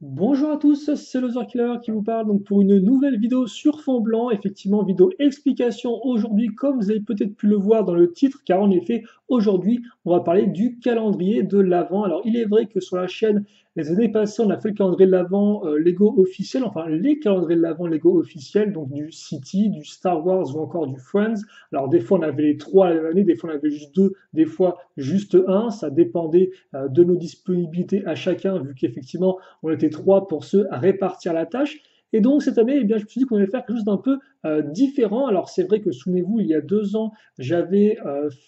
Bonjour à tous, c'est le Killer qui vous parle donc pour une nouvelle vidéo sur fond blanc, effectivement vidéo explication aujourd'hui comme vous avez peut-être pu le voir dans le titre car en effet aujourd'hui on va parler du calendrier de l'Avent. Alors il est vrai que sur la chaîne les années passées on a fait le calendrier de l'Avent Lego officiel, enfin les calendriers de l'Avent Lego officiel donc du City, du Star Wars ou encore du Friends. Alors des fois on avait les trois à l'année, des fois on avait juste deux, des fois juste un, ça dépendait de nos disponibilités à chacun vu qu'effectivement on était trois pour se répartir la tâche. Et donc cette année, eh bien, je me suis dit qu'on allait faire quelque chose d'un peu différent. Alors c'est vrai que souvenez-vous, il y a 2 ans, j'avais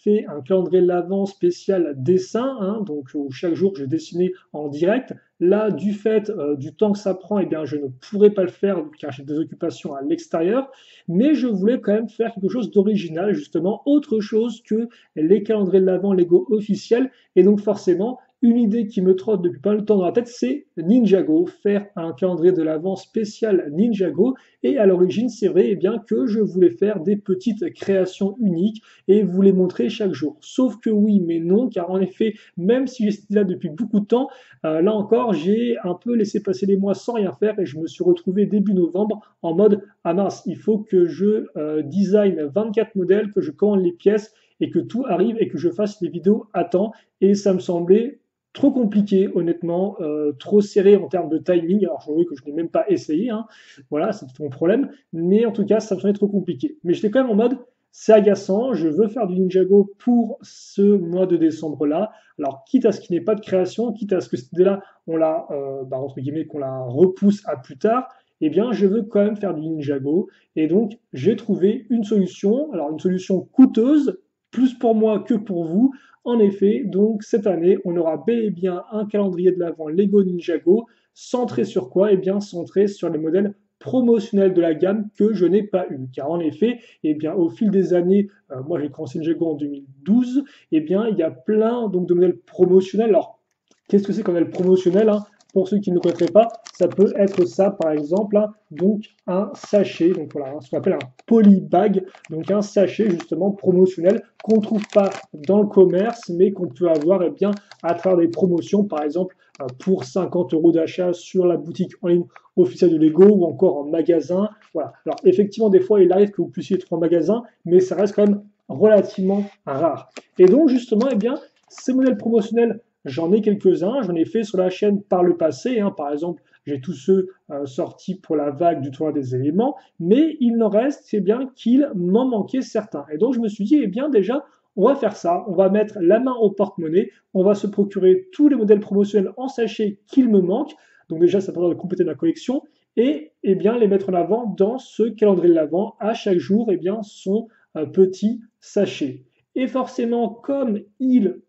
fait un calendrier de l'Avent spécial dessin, hein, donc où chaque jour je dessinais en direct. Là, du fait du temps que ça prend, eh bien, je ne pourrais pas le faire car j'ai des occupations à l'extérieur. Mais je voulais quand même faire quelque chose d'original, justement, autre chose que les calendriers de l'Avent Lego officiels. Et donc forcément, une idée qui me trotte depuis pas mal de temps dans la tête, c'est Ninjago, faire un calendrier de l'Avent spécial Ninjago. Et à l'origine, c'est vrai eh bien, que je voulais faire des petites créations uniques et vous les montrer chaque jour. Sauf que oui, mais non, car en effet, même si j'étais là depuis beaucoup de temps, là encore, j'ai un peu laissé passer les mois sans rien faire et je me suis retrouvé début novembre en mode ah mince, il faut que je design 24 modèles, que je commande les pièces et que tout arrive et que je fasse les vidéos à temps. Et ça me semblait trop compliqué, honnêtement, trop serré en termes de timing. Alors, je vois que je n'ai même pas essayé, hein. Voilà, c'est mon problème. Mais en tout cas, ça me semblait trop compliqué. Mais j'étais quand même en mode, c'est agaçant, je veux faire du Ninjago pour ce mois de décembre-là. Alors, quitte à ce qu'il n'y ait pas de création, quitte à ce que cette idée-là, on la, entre guillemets, qu'on la repousse à plus tard, eh bien, je veux quand même faire du Ninjago. Et donc, j'ai trouvé une solution. Alors, une solution coûteuse, plus pour moi que pour vous. En effet, donc cette année, on aura bel et bien un calendrier de l'Avent Lego Ninjago, centré sur quoi? Eh bien, centré sur les modèles promotionnels de la gamme que je n'ai pas eu. Car en effet, eh bien, au fil des années, moi j'ai commencé Ninjago en 2012, eh bien, il y a plein donc, de modèles promotionnels. Alors, qu'est-ce que c'est qu'un modèle promotionnel, hein? Pour ceux qui ne connaîtraient pas, ça peut être ça, par exemple, hein, donc un sachet, donc voilà, ce qu'on appelle un polybag, donc un sachet justement promotionnel qu'on ne trouve pas dans le commerce, mais qu'on peut avoir eh bien, à travers des promotions, par exemple pour 50 euros d'achat sur la boutique en ligne officielle de Lego ou encore en magasin. Voilà. Alors effectivement, des fois, il arrive que vous puissiez trouver en magasin, mais ça reste quand même relativement rare. Et donc justement, eh bien, ces modèles promotionnels, j'en ai quelques-uns, j'en ai fait sur la chaîne par le passé, hein, par exemple, j'ai tous ceux sortis pour la vague du tournoi des éléments, mais il n'en reste, c'est bien qu'il m'en manquait certains. Et donc je me suis dit, eh bien déjà, on va faire ça, on va mettre la main au porte-monnaie, on va se procurer tous les modèles promotionnels en sachet qu'il me manque, donc déjà ça permet de compléter ma collection, et eh bien les mettre en avant dans ce calendrier de l'Avent, à chaque jour, eh bien son petit sachet. Et forcément, comme il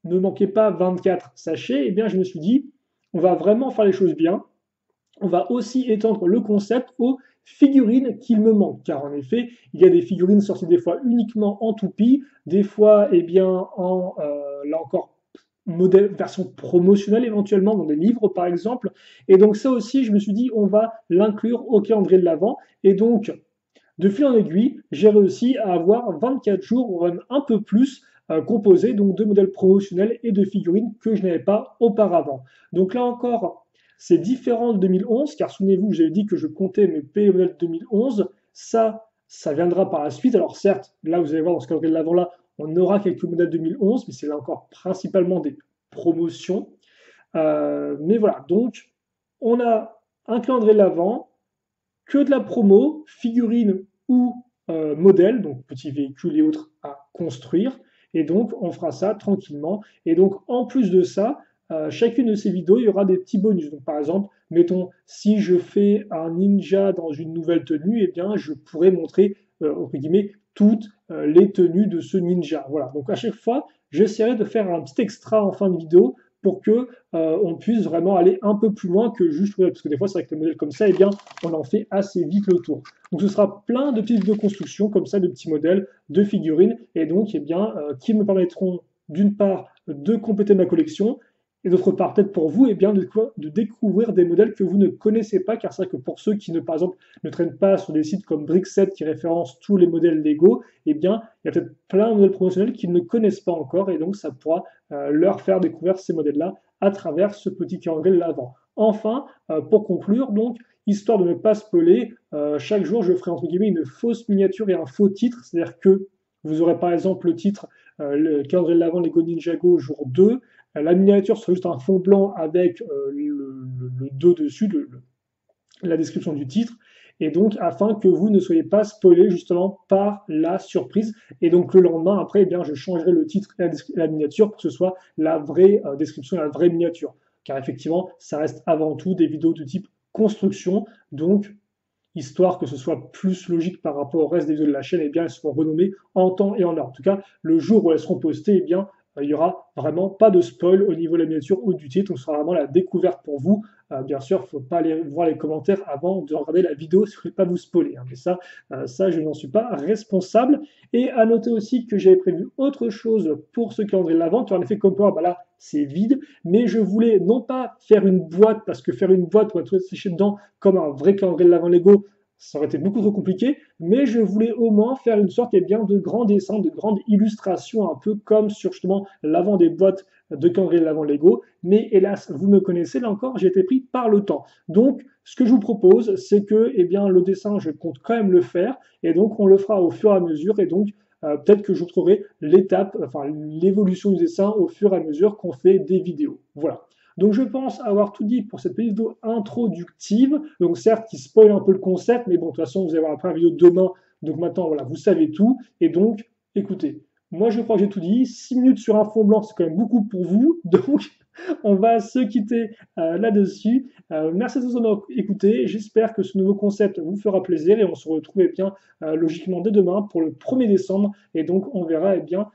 ne manquait pas 24 sachets, eh bien je me suis dit, on va vraiment faire les choses bien, on va aussi étendre le concept aux figurines qu'il me manque. Car en effet, il y a des figurines sorties des fois uniquement en toupie, des fois, eh bien, en, là encore, modèle, version promotionnelle éventuellement, dans des livres par exemple. Et donc ça aussi, je me suis dit, on va l'inclure au calendrier de l'Avent. Et donc, de fil en aiguille, j'ai réussi à avoir 24 jours, ou même un peu plus, composés donc de modèles promotionnels et de figurines que je n'avais pas auparavant. Donc là encore, c'est différent de 2011, car souvenez-vous, j'avais dit que je comptais mes payer modèles de 2011. Ça viendra par la suite. Alors certes, là vous allez voir dans ce calendrier de l'avant là, on aura quelques modèles 2011, mais c'est là encore principalement des promotions. Mais voilà, donc on a un calendrier de l'avant, que de la promo, figurines ou modèles, donc petits véhicules et autres à construire. Et donc, on fera ça tranquillement. Et donc, en plus de ça, chacune de ces vidéos, il y aura des petits bonus. Donc, par exemple, mettons, si je fais un ninja dans une nouvelle tenue, eh bien, je pourrais montrer, entre guillemets, toutes les tenues de ce ninja. Voilà. Donc, à chaque fois, j'essaierai de faire un petit extra en fin de vidéo pour que on puisse vraiment aller un peu plus loin que juste, ouais, parce que des fois, c'est avec les modèles comme ça, eh bien, on en fait assez vite le tour. Donc ce sera plein de petites vidéos de construction comme ça, de petits modèles, de figurines, et donc eh bien, qui me permettront d'une part de compléter ma collection, et d'autre part peut-être pour vous eh bien, de découvrir des modèles que vous ne connaissez pas, car c'est vrai que pour ceux qui ne, par exemple, ne traînent pas sur des sites comme Brickset qui référencent tous les modèles Lego, eh bien, il y a peut-être plein de modèles promotionnels qu'ils ne connaissent pas encore, et donc ça pourra leur faire découvrir ces modèles-là à travers ce petit calendrier de l'avant. Enfin, pour conclure, donc, histoire de ne pas spoiler, chaque jour je ferai entre guillemets une fausse miniature et un faux titre, c'est-à-dire que vous aurez par exemple le titre le calendrier de l'Avent Lego Ninjago jour 2, la miniature sera juste un fond blanc avec le 2 dessus, la description du titre, et donc afin que vous ne soyez pas spoilé justement par la surprise. Et donc le lendemain, après, eh bien, je changerai le titre et la miniature pour que ce soit la vraie description et la vraie miniature. Car effectivement, ça reste avant tout des vidéos de type construction, donc histoire que ce soit plus logique par rapport au reste des vidéos de la chaîne, eh bien, elles seront renommées en temps et en heure. En tout cas, le jour où elles seront postées, eh bien, il n'y aura vraiment pas de spoil au niveau de la miniature ou du titre, donc ce sera vraiment la découverte pour vous. Bien sûr, il ne faut pas aller voir les commentaires avant de regarder la vidéo, si vous ne voulez pas vous spoiler. Hein. Mais ça, je n'en suis pas responsable. Et à noter aussi que j'avais prévu autre chose pour ce calendrier de l'Avent, car en effet, comme quoi, bah là, c'est vide, mais je voulais non pas faire une boîte, parce que faire une boîte pour être séché dedans comme un vrai calendrier de l'Avent Lego, ça aurait été beaucoup trop compliqué, mais je voulais au moins faire une sorte bien, de grand dessin, de grande illustration, un peu comme sur justement l'avant des boîtes de calendrier de l'Avent Lego. Mais hélas, vous me connaissez, là encore, j'ai été pris par le temps. Donc, ce que je vous propose, c'est que bien, le dessin, je compte quand même le faire, et donc on le fera au fur et à mesure, et donc peut-être que je vous trouverai l'étape, enfin l'évolution du dessin au fur et à mesure qu'on fait des vidéos. Voilà. Donc je pense avoir tout dit pour cette petite vidéo introductive. Donc certes, qui spoil un peu le concept, mais bon, de toute façon, vous allez voir la première vidéo demain. Donc maintenant, voilà, vous savez tout. Et donc, écoutez, moi je crois que j'ai tout dit. 6 minutes sur un fond blanc, c'est quand même beaucoup pour vous. Donc on va se quitter là-dessus. Merci à tous d'avoir écouté. J'espère que ce nouveau concept vous fera plaisir et on se retrouve bien logiquement dès demain pour le 1er décembre. Et donc on verra bien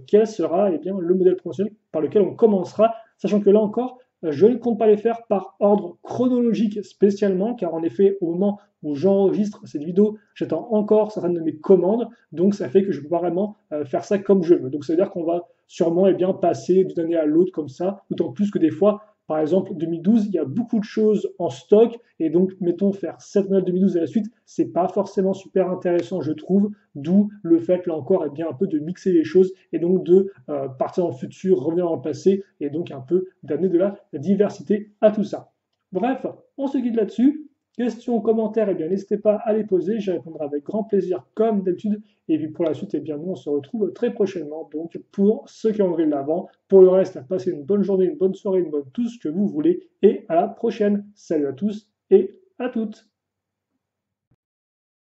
quel sera bien, le modèle promotionnel par lequel on commencera. Sachant que là encore, je ne compte pas les faire par ordre chronologique spécialement, car en effet, au moment où j'enregistre cette vidéo, j'attends encore certaines de mes commandes, donc ça fait que je peux pas vraiment faire ça comme je veux. Donc ça veut dire qu'on va sûrement bien, passer d'une année à l'autre comme ça, d'autant plus que des fois, par exemple, 2012, il y a beaucoup de choses en stock, et donc, mettons, faire 7 notes 2012 à la suite, c'est pas forcément super intéressant, je trouve, d'où le fait, là encore, bien, un peu de mixer les choses, et donc de partir dans le futur, revenir dans le passé, et donc un peu d'amener de la diversité à tout ça. Bref, on se quitte là-dessus. Questions, commentaires, bien, n'hésitez pas à les poser, j'y répondrai avec grand plaisir, comme d'habitude, et puis pour la suite, bien, nous, on se retrouve très prochainement, donc, pour ce calendrier de l'Avent. Pour le reste, passez une bonne journée, une bonne soirée, une bonne tout ce que vous voulez, et à la prochaine. Salut à tous et à toutes.